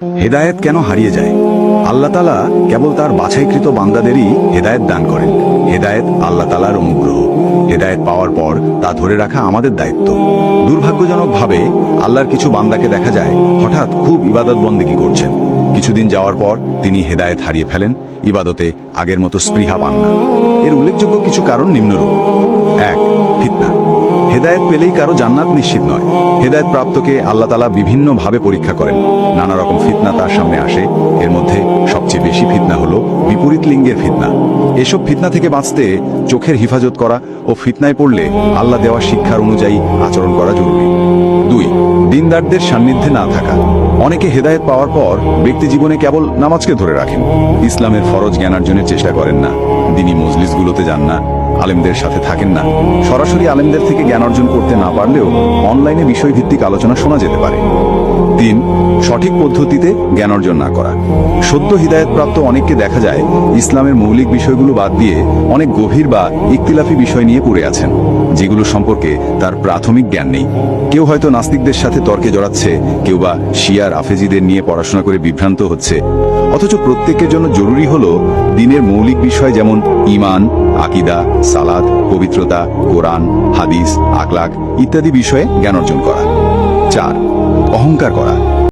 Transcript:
হেদায়েত কেন হারিয়ে যায়? আল্লাহ তাআলা কেবল তার বাছাইকৃত বান্দাদেরই হেদায়েত দান করেন। হেদায়েত আল্লাহ তাআলার অনুগ্রহ। হেদায়েত পাওয়ার পর তা ধরে রাখা আমাদের দায়িত্ব। দুর্ভাগ্যজনকভাবে আল্লাহর কিছু বান্দাকে দেখা যায় হঠাৎ খুব ইবাদত বন্দেগী করছেন, কিছুদিন যাওয়ার পর তিনি হেদায়েত হারিয়ে ফেলেন, ইবাদতে আগের মতো স্পৃহা পান না। এর উল্লেখযোগ্য কিছু কারণ নিম্নরূপ। ১. ফিতনা। হেদায়েত পেলেই কারো জান্নাত নিশ্চিত নয়। হেদায়েত প্রাপ্তকে আল্লাহ তাআলা বিভিন্নভাবে পরীক্ষা করেন। নানা রকম ফিতনা তার সামনে আসে। এর মধ্যে সবচেয়ে বেশি ফিতনা হলো বিপরীত লিঙ্গের ফিতনা। এসব ফিতনা থেকে বাঁচতে চোখের হিফাজত করা ও ফিতনায় পড়লে আল্লাহ দেওয়া শিক্ষার অনুযায়ী আচরণ করা জরুরি। ২. দিনদারদের সান্নিধ্যে না থাকা। অনেকে হেদায়েত পাওয়ার পর ব্যক্তি জীবনে কেবল নামাজকে ধরে রাখেন, ইসলামের ফরজ জ্ঞানার্জনের চেষ্টা করেন না, দিনী মজলিসগুলোতে যান না, আলেমদের সাথে থাকেন না। সরাসরি আলেমদের থেকে জ্ঞান অর্জন করতে না পারলেও অনলাইনে বিষয়ভিত্তিক আলোচনা শোনা যেতে পারে। ৩. সঠিক পদ্ধতিতে জ্ঞান অর্জন না করা। সদ্য হিদায়তপ্রাপ্ত অনেককে দেখা যায় ইসলামের মৌলিক বিষয়গুলো বাদ দিয়ে অনেক গভীর বা ইখতিলাফি বিষয় নিয়ে পড়ে আছেন, যেগুলো সম্পর্কে তার প্রাথমিক জ্ঞান নেই। কেউ হয়তো নাস্তিকদের সাথে তর্কে জড়াচ্ছে, কেউ বা শিয়ার আফেজিদের নিয়ে পড়াশোনা করে বিভ্রান্ত হচ্ছে। অথচ প্রত্যেকের জন্য জরুরি হলো দ্বীনের মৌলিক বিষয় যেমন ঈমান, আকীদা, সালাত, পবিত্রতা, কোরআন, হাদিস, আখলাক ইত্যাদি বিষয়ে জ্ঞান অর্জন করা। ৪. অহংকার করা।